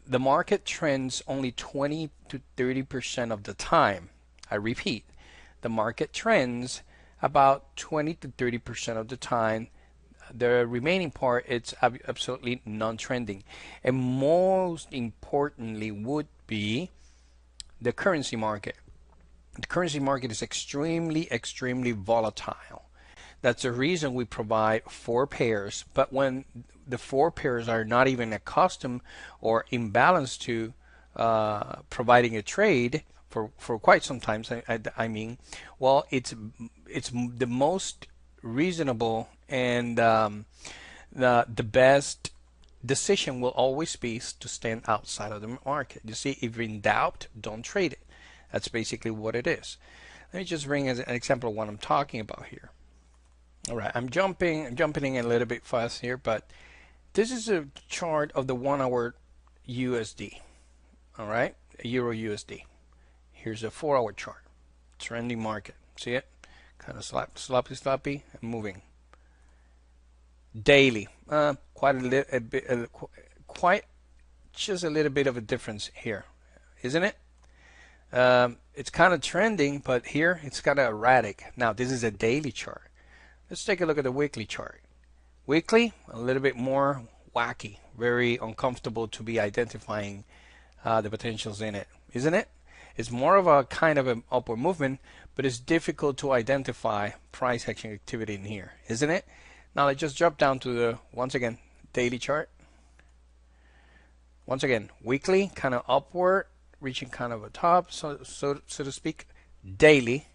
the market trends only 20 to 30% of the time. I repeat, the market trends about 20 to 30% of the time. The remaining part, it's absolutely non-trending. And most importantly would be the currency market. The currency market is extremely volatile. That's the reason we provide four pairs. But when the four pairs are not even accustomed or imbalanced to providing a trade for quite some time, I mean, well, it's the most reasonable and the best decision will always be to stand outside of the market. You see, if you're in doubt, don't trade it. That's basically what it is. Let me just bring as an example of what I'm talking about here. All right, I'm jumping in a little bit fast here, but this is a chart of the 1 hour USD. All right, Euro USD. Here's a 4 hour chart. Trending market. See it? Kind of sloppy, and moving. Daily, quite just a little bit of a difference here, isn't it? It's kind of trending, but here it's kind of erratic. Now this is a daily chart. Let's take a look at the weekly chart. Weekly, a little bit more wacky, very uncomfortable to be identifying the potentials in it, isn't it? It's more of a kind of an upward movement, but it's difficult to identify price action activity in here, isn't it? Now let's just drop down to the, once again, daily chart. Once again, weekly, kind of upward, reaching kind of a top, so to speak. Daily,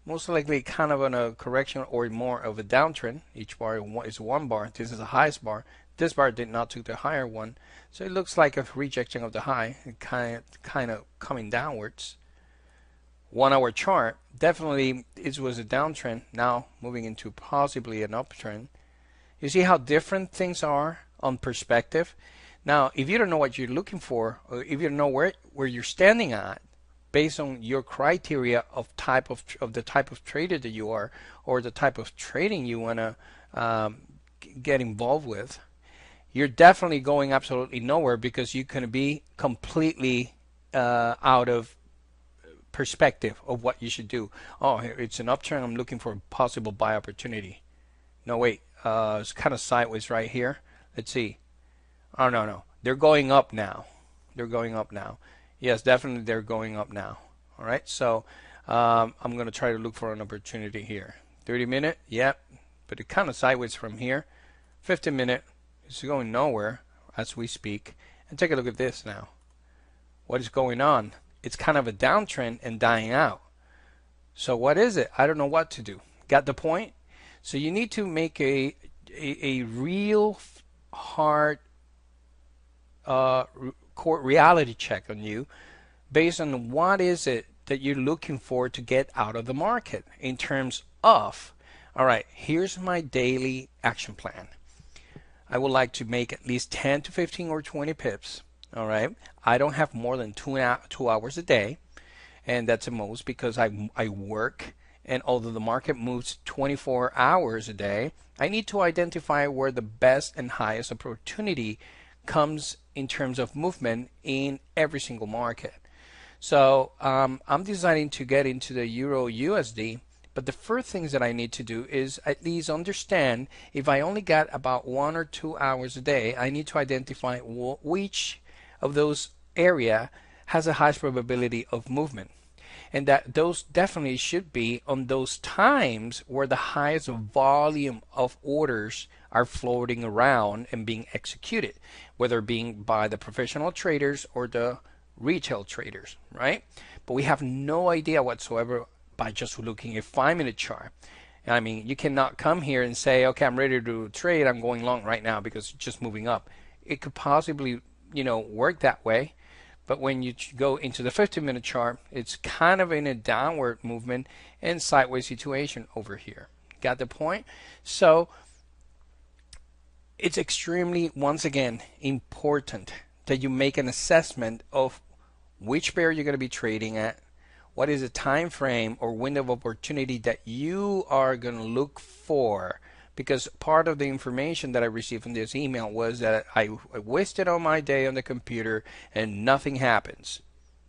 most likely kind of on a correction or more of a downtrend. Each bar is one bar. This is the highest bar. This bar did not take the higher one, so it looks like a rejection of the high, kind of coming downwards. 1 hour chart, definitely it was a downtrend, now moving into possibly an uptrend. You see how different things are on perspective. Now, if you don't know what you're looking for, or if you don't know where you're standing at, based on your criteria of the type of trader that you are, or the type of trading you want to get involved with, you're definitely going absolutely nowhere, because you're going to be completely out of perspective of what you should do. Oh, it's an upturn, I'm looking for a possible buy opportunity. No, wait, it's kind of sideways right here. Let's see. Oh, no, they're going up now. They're going up now. Yes, definitely they're going up now. All right, so I'm going to try to look for an opportunity here. 30-minute, yep, but it kind of sideways from here. 50-minute, it's going nowhere as we speak. And take a look at this now. What is going on? It's kind of a downtrend and dying out. So what is it? I don't know what to do. Got the point? So you need to make a real hard reality check on you, based on what is it that you're looking for to get out of the market in terms of, all right, here's my daily action plan. I would like to make at least 10 to 15 or 20 pips. All right, I don't have more than 2 hours a day, and that's the most, because I work, and although the market moves 24 hours a day, I need to identify where the best and highest opportunity comes in terms of movement in every single market. So I'm deciding to get into the Euro USD, but the first things that I need to do is at least understand, if I only got about 1 or 2 hours a day, I need to identify which of those area has the highest probability of movement, and that those definitely should be on those times where the highest volume of orders are floating around and being executed, whether being by the professional traders or the retail traders, right? But we have no idea whatsoever by just looking at a 5-minute chart. I mean, you cannot come here and say, okay, I'm ready to trade, I'm going long right now because it's just moving up. It could possibly, work that way, but when you go into the 15-minute chart, it's kind of in a downward movement and sideways situation over here. Got the point? So it's extremely, once again, important that you make an assessment of which pair you're going to be trading at, what is the time frame or window of opportunity that you are going to look for because part of the information that I received from this email was that I wasted all my day on the computer and nothing happens.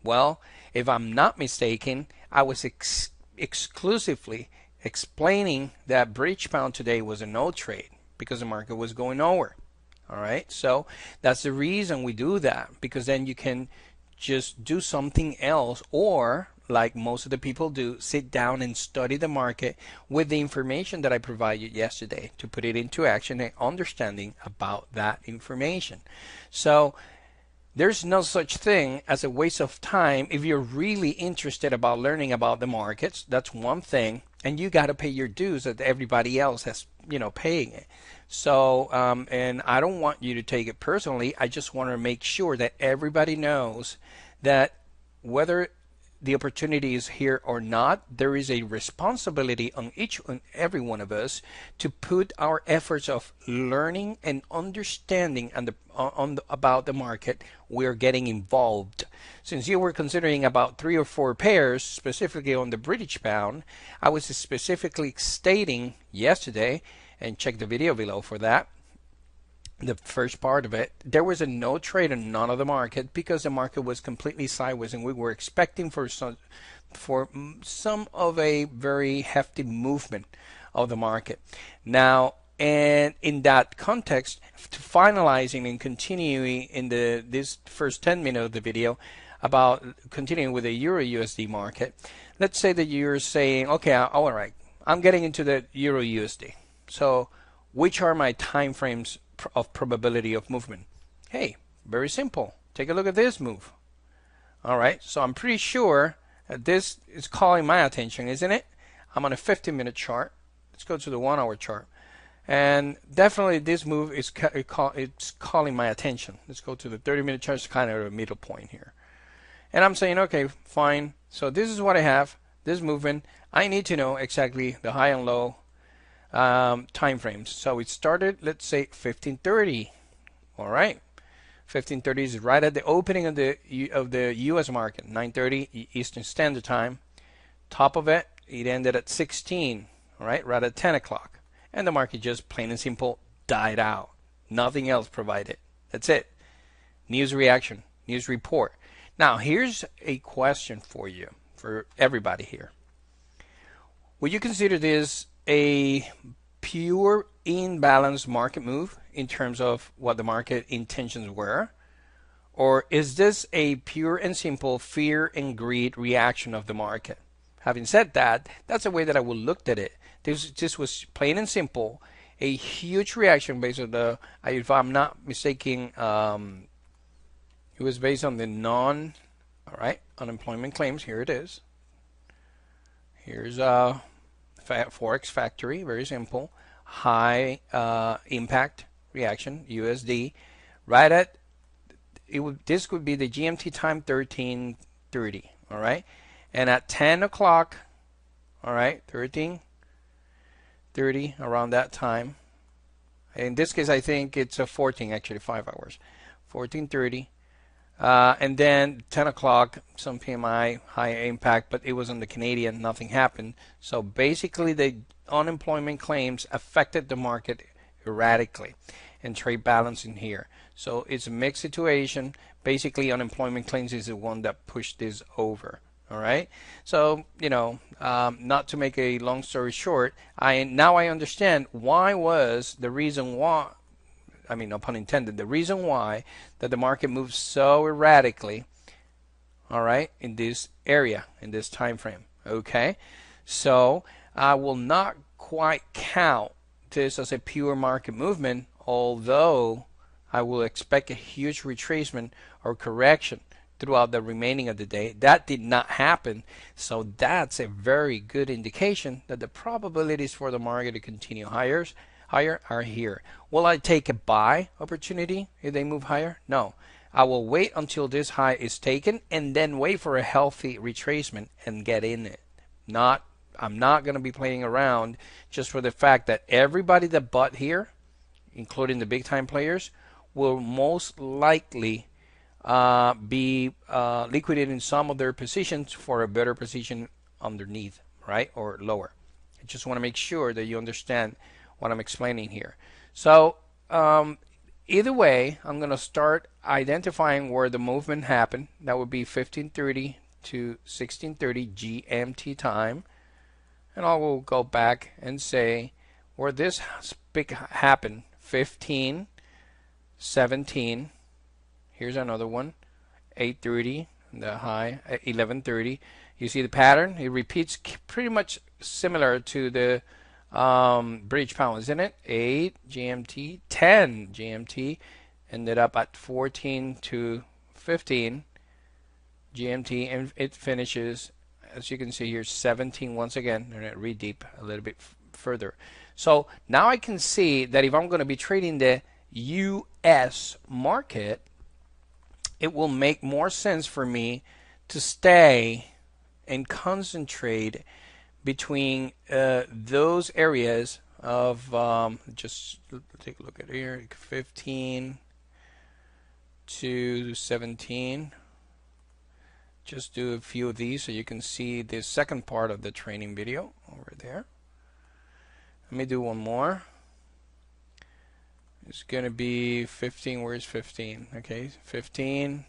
Well, if I'm not mistaken, I was exclusively explaining that British pound today was a no trade because the market was going nowhere. All right, so that's the reason we do that, because then you can just do something else, or like most of the people do, sit down and study the market with the information that I provided yesterday to put it into action and understanding about that information. So there's no such thing as a waste of time if you're really interested about learning about the markets. That's one thing, and you got to pay your dues that everybody else has, paying it. So, and I don't want you to take it personally. I just want to make sure that everybody knows that whether the opportunity is here or not, there is a responsibility on each and every one of us to put our efforts of learning and understanding about the market. We're getting involved. Since you were considering about 3 or 4 pairs, specifically on the British pound, I was specifically stating yesterday, and check the video below for that, the first part of it, there was a no trade on none of the market because the market was completely sideways, and we were expecting for some of a very hefty movement of the market. Now, and in that context, finalizing and continuing in this first 10 minutes of the video about continuing with the Euro USD market, let's say that you're saying, okay, all right, I'm getting into the Euro USD. So which are my time frames of probability of movement? Hey, very simple. Take a look at this move. All right, so I'm pretty sure that this is calling my attention, isn't it? I'm on a 15-minute chart. Let's go to the 1-hour chart. And definitely this move is it's calling my attention. Let's go to the 30-minute chart. It's kind of a middle point here. And I'm saying, okay, fine. So this is what I have, this movement. I need to know exactly the high and low time frames. So it started, let's say 1530. All right, 1530 is right at the opening of the U.S. market, 9:30 Eastern Standard Time. Top of it, it ended at 16. All right, right at 10 o'clock, and the market just plain and simple died out. Nothing else provided. That's it. News reaction, news report. Now here's a question for you, for everybody here. Would you consider this a pure imbalanced market move in terms of what the market intentions were? Or is this a pure and simple fear and greed reaction of the market? Having said that, that's the way that I would look at it. This was plain and simple a huge reaction based on the, if I'm not mistaken, it was based on the unemployment claims. Here it is. Here's Forex Factory, very simple, high impact reaction, USD, right at, this would be the GMT time 13:30, all right, and at 10 o'clock, all right, 13:30, around that time, in this case I think it's a 14, actually 5 hours, 14:30. And then 10 o'clock, some PMI, high impact, but it was on the Canadian, nothing happened. So basically the unemployment claims affected the market erratically, and trade balance in here. So it's a mixed situation. Basically unemployment claims is the one that pushed this over. All right. So, not to make a long story short, now I understand why was the reason why, I mean, no pun intended, the reason why that the market moves so erratically, all right, in this area, in this time frame. Okay, so I will not quite count this as a pure market movement, although I will expect a huge retracement or correction throughout the remaining of the day. That did not happen, so that's a very good indication that the probabilities for the market to continue higher are here. Will I take a buy opportunity if they move higher? No. I will wait until this high is taken and then wait for a healthy retracement and get in it. I'm not going to be playing around just for the fact that everybody that bought here, including the big time players, will most likely be liquidating some of their positions for a better position underneath, right, or lower. I just want to make sure that you understand what I'm explaining here. So either way, I'm going to start identifying where the movement happened. That would be 1530 to 1630 GMT time. And I will go back and say where this peak happened, 15, 17. Here's another one, 8:30, the high, 11:30. You see the pattern? It repeats pretty much similar to the British pound, isn't it? 8 GMT, 10 GMT, ended up at 14 to 15 GMT, and it finishes, as you can see here, 17 once again. I'm going to read deep a little bit further. So now I can see that if I'm going to be trading the US market, it will make more sense for me to stay and concentrate between those areas of just take a look at here, 15 to 17. Just do a few of these so you can see the second part of the training video over there. Let me do one more. It's going to be 15. Where's 15? Okay, 15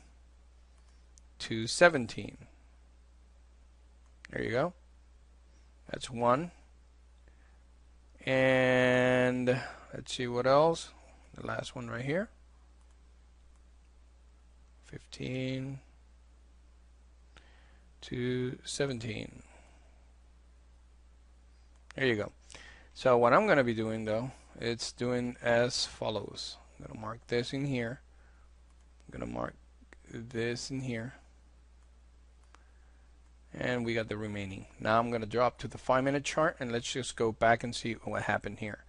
to 17. There you go. That's one. And let's see what else. The last one right here. 15 to 17. There you go. So what I'm going to be doing though, it's doing as follows. I'm going to mark this in here. I'm going to mark this in here. And we got the remaining. Now I'm going to drop to the 5-minute chart and let's just go back and see what happened here.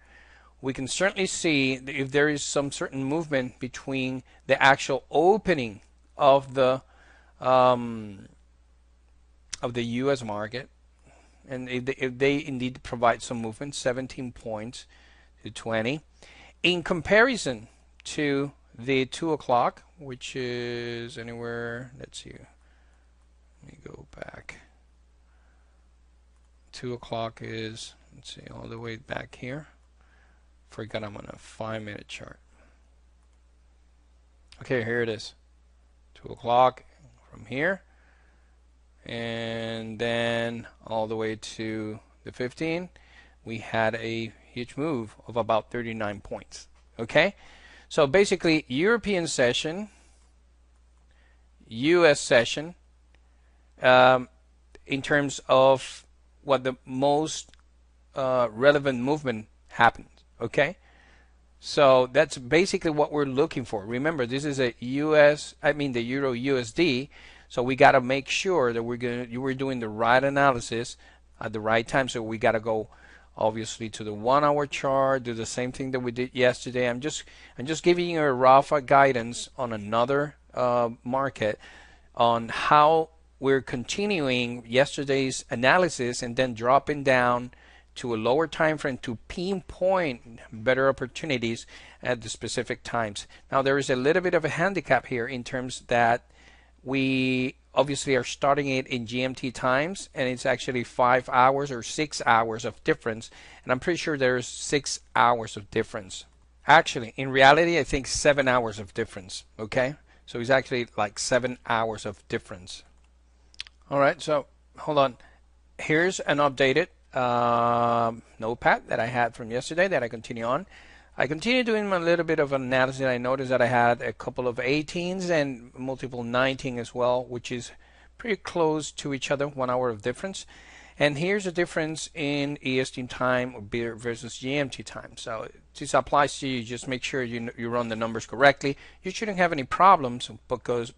We can certainly see that if there is some certain movement between the actual opening of the U.S. market, and if they indeed provide some movement, 17 points to 20, in comparison to the 2 o'clock, which is anywhere, let's see, let me go back. 2 o'clock is, let's see, all the way back here. Forgot I'm on a 5-minute chart. Okay, here it is. 2 o'clock from here. And then all the way to the 15, we had a huge move of about 39 points. Okay, so basically European session, US session, in terms of what the most relevant movement happened. Okay, so that's basically what we're looking for. Remember, this is a the Euro USD. So we got to make sure that we're doing the right analysis at the right time. So we got to go obviously to the 1-hour chart, do the same thing that we did yesterday. I'm just giving you a rough guidance on another market on how we're continuing yesterday's analysis and then dropping down to a lower time frame to pinpoint better opportunities at the specific times. Now there is a little bit of a handicap here in terms that we obviously are starting it in GMT times, and it's actually 5 hours or 6 hours of difference, and I'm pretty sure there's 6 hours of difference. Actually, in reality, I think 7 hours of difference. Okay, so it's actually like 7 hours of difference. All right, so hold on. Here's an updated notepad that I had from yesterday that I continue on. I continue doing a little bit of analysis. I noticed that I had a couple of 18s and multiple 19 as well, which is pretty close to each other, 1 hour of difference. And here's the difference in EST time versus GMT time. So this applies to you. Just make sure you run the numbers correctly. You shouldn't have any problems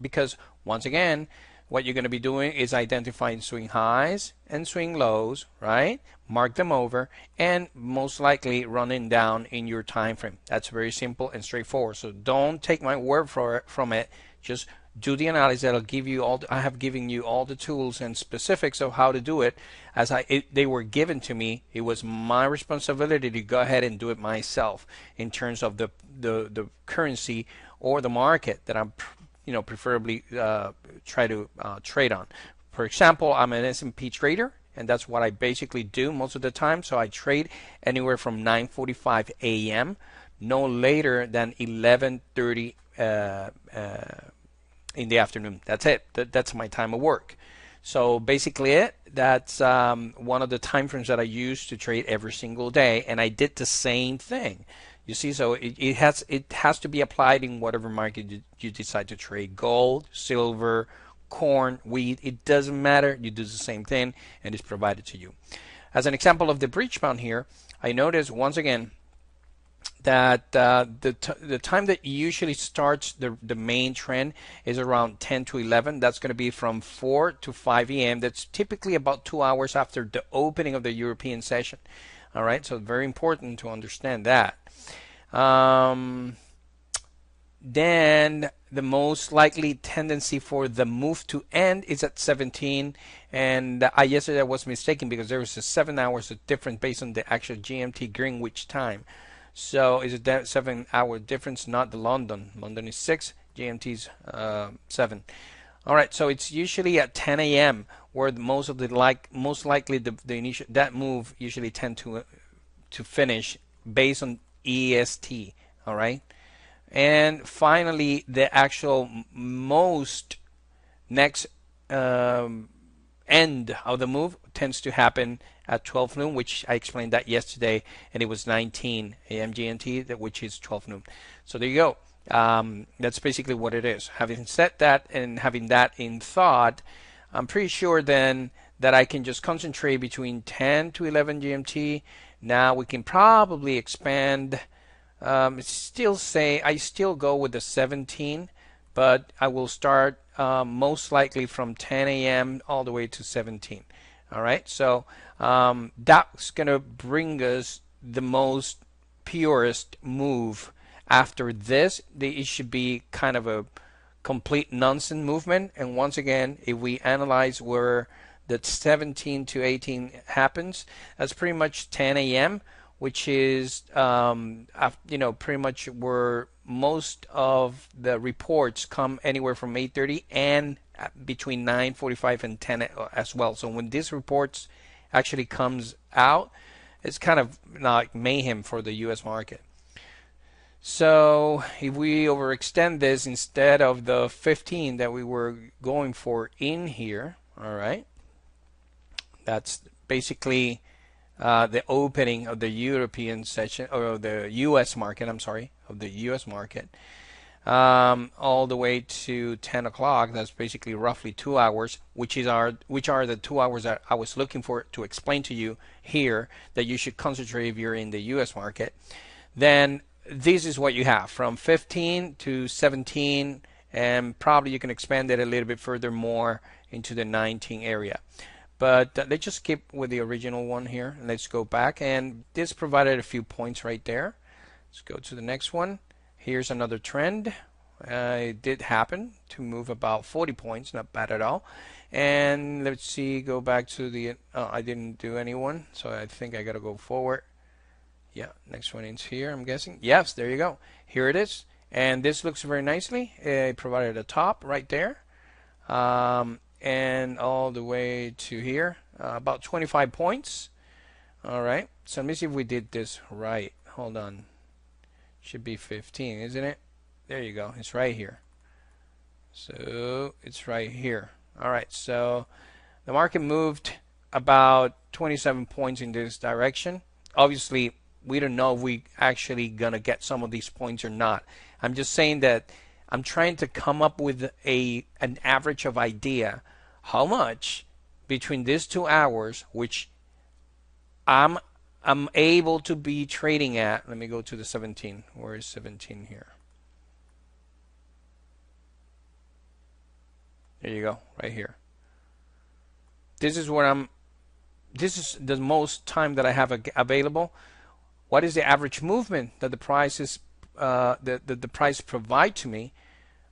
because once again, what you're going to be doing is identifying swing highs and swing lows, right? Mark them over and most likely running down in your time frame. That's very simple and straightforward. So don't take my word from it. Just do the analysis. That'll give you all. I have given you all the tools and specifics of how to do it. As they were given to me, it was my responsibility to go ahead and do it myself in terms of the currency or the market that I'm preferably try to trade on. For example, I'm an S&P trader. and that's what I basically do most of the time. So I trade anywhere from 9:45 a.m. no later than 11:30 in the afternoon. That's it. That's my time of work. So basically that's one of the time frames that I use to trade every single day, and I did the same thing. You see, so it has to be applied in whatever market you decide to trade. Gold, silver, corn, wheat, it doesn't matter. You do the same thing, and it's provided to you. As an example of the breach bound here, I notice once again that the time that usually starts the main trend is around 10 to 11. That's going to be from 4 to 5 a.m. That's typically about 2 hours after the opening of the European session. All right, so very important to understand that. Then the most likely tendency for the move to end is at 17, and yesterday I was mistaken because there was a 7 hours of difference based on the actual GMT Greenwich time. So is it that 7 hour difference, not the London? London is 6, GMT's 7. All right, so it's usually at 10 a.m. where most likely the initial that move usually tend to finish based on EST. All right, and finally the actual most next end of the move tends to happen at 12 noon, which I explained that yesterday, and it was 19 a.m. GMT, which is 12 noon. So there you go. That's basically what it is. Having said that and having that in thought, I'm pretty sure then that I can just concentrate between 10 to 11 GMT. Now we can probably expand. I still go with the 17, but I will start most likely from 10 a.m. all the way to 17. All right, so that's going to bring us the most purest move. After this, it should be kind of a complete nonsense movement. And once again, if we analyze where the 17 to 18 happens, that's pretty much 10 a.m., which is pretty much where most of the reports come, anywhere from 8:30 and between 9:45 and 10 as well. So when these reports actually comes out, it's kind of like mayhem for the U.S. market. So if we overextend this instead of the 15 that we were going for in here, all right, that's basically the opening of the European session, or the U.S. market, I'm sorry, of the U.S. market, all the way to 10 o'clock. That's basically roughly 2 hours, which are the 2 hours that I was looking for to explain to you here that you should concentrate if you're in the U.S. market. Then this is what you have from 15 to 17, and probably you can expand it a little bit further more into the 19 area. But let's just skip with the original one here. Let's go back, and this provided a few points right there. Let's go to the next one. Here's another trend. It did happen to move about 40 points, not bad at all. And let's see, go back to the, I didn't do any one, so I think I got to go forward. Yeah, next one is here, I'm guessing. Yes, there you go. Here it is. And this looks very nicely. It provided a top right there. And all the way to here, about 25 points. All right, so let me see if we did this right. Hold on. Should be 15, isn't it? There you go. It's right here. So it's right here. All right, so the market moved about 27 points in this direction. Obviously, we don't know if we actually gonna get some of these points or not. I'm just saying that I'm trying to come up with an average of idea how much between these 2 hours, which I'm able to be trading at. Let me go to the 17. Where is 17 here? There you go, right here. This is where this is the most time that I have available. What is the average movement that the prices the price provide to me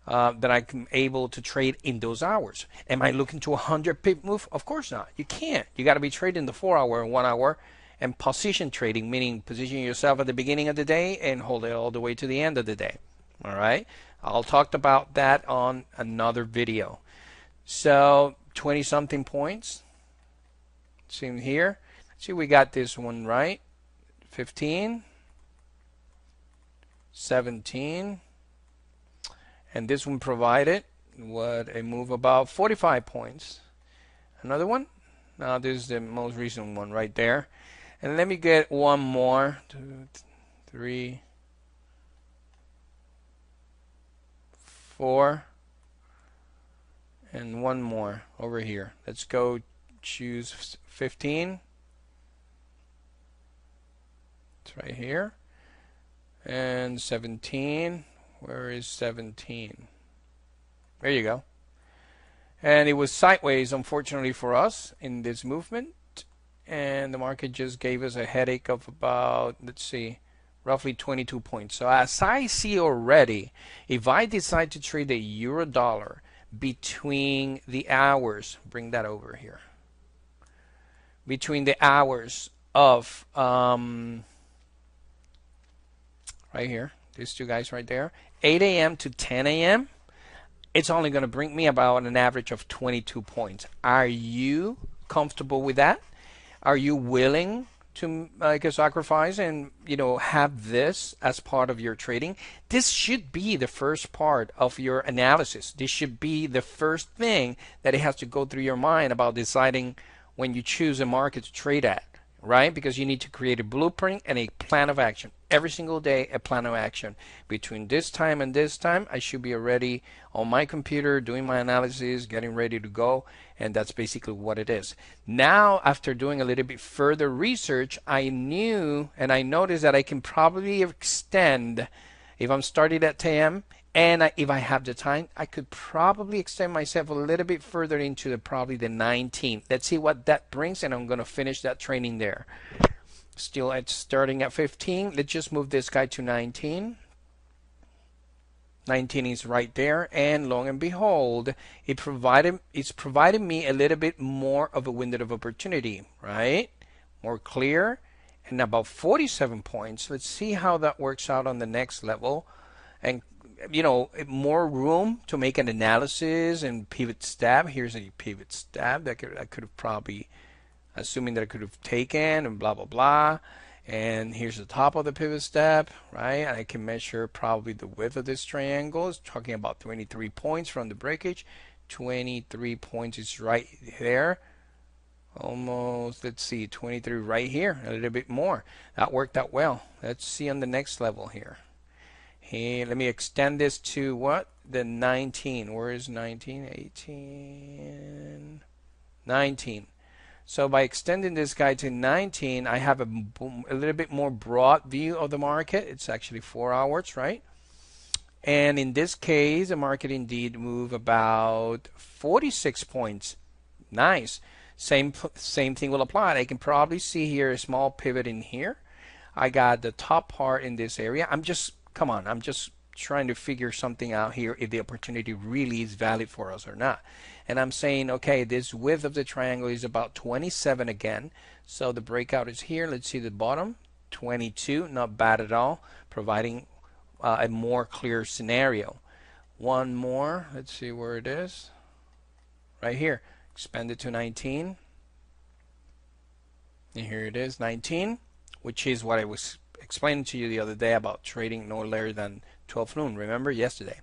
that I'm able to trade in those hours? Am I looking to a 100 pip move? Of course not. You can't. You got to be trading the 4 hour and 1 hour, and position trading, meaning position yourself at the beginning of the day and hold it all the way to the end of the day. All right. I'll talk about that on another video. So 20 something points. See here. See, we got this one right. 15, 17, and this one provided what a move about 45 points. Another one. Now this is the most recent one right there. And let me get one more. 2, 3, 4, and one more over here. Let's go choose 15. It's right here. And 17. Where is 17? There you go. And it was sideways, unfortunately for us, in this movement. And the market just gave us a headache of about, let's see, roughly 22 points. So as I see already, if I decide to trade the euro dollar between the hours, bring that over here, between the hours of right here, these two guys right there, 8 a.m. to 10 a.m., it's only going to bring me about an average of 22 points. Are you comfortable with that? Are you willing to make a sacrifice and, you know, have this as part of your trading? This should be the first part of your analysis. This should be the first thing that it has to go through your mind about deciding when you choose a market to trade at, right? Because you need to create a blueprint and a plan of action. Every single day, a plan of action. Between this time and this time, I should be already on my computer doing my analysis, getting ready to go, and that's basically what it is. Now, after doing a little bit further research, I knew and I noticed that I can probably extend, if I'm starting at 10 a.m., and if I have the time, I could probably extend myself a little bit further into probably the 19th. Let's see what that brings, and I'm going to finish that training there. Still at starting at 15. Let's just move this guy to 19. 19 is right there, and lo and behold, it's providing me a little bit more of a window of opportunity, right? More clear, and about 47 points. Let's see how that works out on the next level, and you know, more room to make an analysis and pivot stab. Here's a pivot stab that I could have probably, assuming that I could have taken, and blah blah blah. And here's the top of the pivot step, right? And I can measure probably the width of this triangle. It's talking about 23 points from the breakage. 23 points is right there. Almost, let's see, 23 right here, a little bit more. That worked out well. Let's see on the next level here. Hey, let me extend this to what? The 19. Where is 19? 18. 19. So by extending this guy to 19, I have a little bit more broad view of the market. It's actually 4 hours, right? And in this case, the market indeed moved about 46 points. Nice. Same thing will apply. I can probably see here a small pivot in here. I got the top part in this area. I'm just trying to figure something out here, if the opportunity really is valid for us or not. And I'm saying, okay, this width of the triangle is about 27 again. So the breakout is here. Let's see the bottom, 22, not bad at all, providing a more clear scenario. One more, let's see where it is. Right here, expand it to 19. And here it is, 19, which is what I was explaining to you the other day about trading no later than 12 noon, remember, yesterday.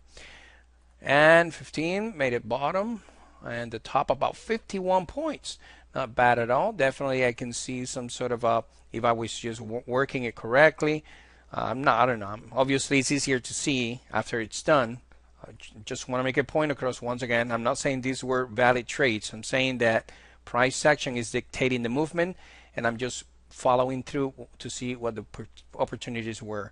And 15 made it bottom, and the top about 51 points. Not bad at all. Definitely I can see some sort of if I was just working it correctly. I don't know. Obviously it's easier to see after it's done. I just want to make a point across once again. I'm not saying these were valid trades. I'm saying that price action is dictating the movement, and I'm just following through to see what the opportunities were.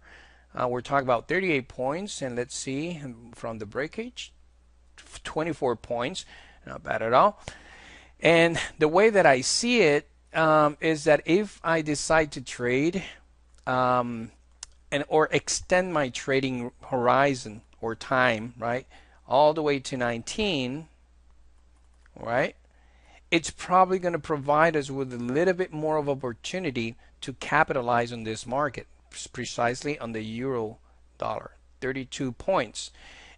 We're talking about 38 points, and let's see from the breakage, 24 points, not bad at all. And the way that I see it is that if I decide to trade or extend my trading horizon or time, right, all the way to 19, right, it's probably going to provide us with a little bit more of opportunity to capitalize on this market, precisely on the euro dollar, 32 points.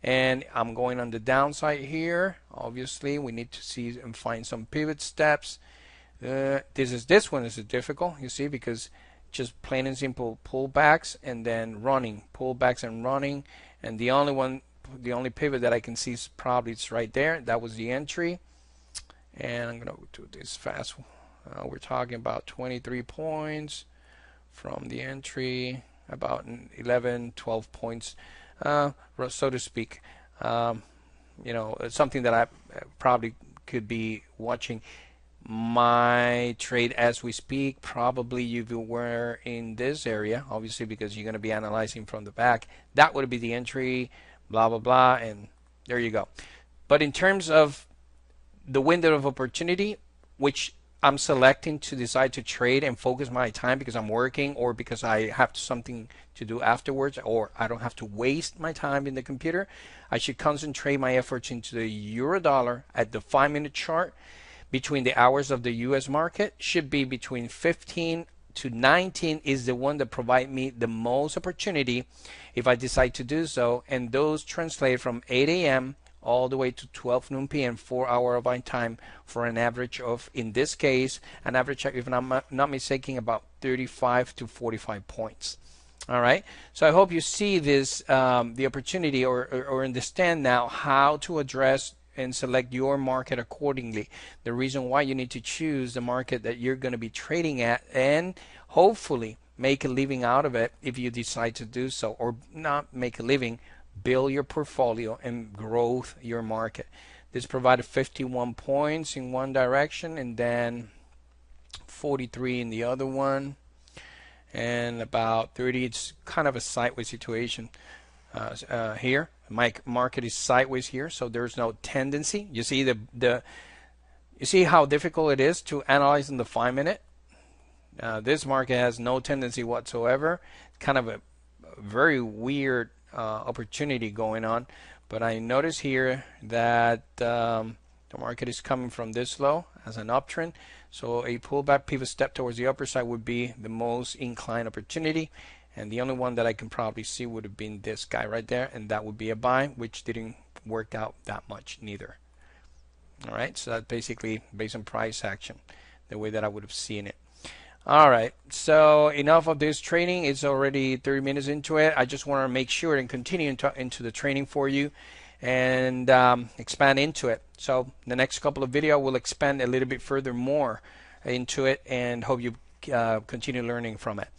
And I'm going on the downside here. Obviously we need to see and find some pivot steps. This one is difficult, you see, because just plain and simple pullbacks and then running, pullbacks and running, and the only pivot that I can see is probably it's right there. That was the entry, and I'm gonna do this fast. We're talking about 23 points from the entry, about 11, 12 points, so to speak. You know, it's something that I probably could be watching my trade as we speak. Probably you were in this area, obviously, because you're going to be analyzing from the back. That would be the entry, blah blah blah, and there you go. But in terms of the window of opportunity, which I'm selecting to decide to trade and focus my time because I'm working or because I have something to do afterwards, or I don't have to waste my time in the computer, I should concentrate my efforts into the euro dollar at the 5-minute chart. Between the hours of the US market should be between 15 to 19 is the one that provide me the most opportunity if I decide to do so, and those translate from 8 a.m. all the way to 12 noon p.m. 4 hours of my time for an average of, in this case, an average, if I'm not mistaken, about 35 to 45 points. All right, so I hope you see this, the opportunity, or understand now how to address and select your market accordingly. The reason why you need to choose the market that you're going to be trading at, and hopefully make a living out of it if you decide to do so, or not make a living, build your portfolio and grow your market. This provided 51 points in one direction and then 43 in the other one, and about 30. It's kind of a sideways situation here. My market is sideways here, so there's no tendency. You see you see how difficult it is to analyze in the 5-minute. This market has no tendency whatsoever. Kind of a very weird opportunity going on, but I notice here that the market is coming from this low as an uptrend, so a pullback pivot step towards the upper side would be the most inclined opportunity, and the only one that I can probably see would have been this guy right there, and that would be a buy, which didn't work out that much neither. All right, so that's basically based on price action, the way that I would have seen it. All right, so enough of this training. It's already 30 minutes into it. I just want to make sure and continue into the training for you and expand into it. So the next couple of videos will expand a little bit further more into it, and hope you continue learning from it.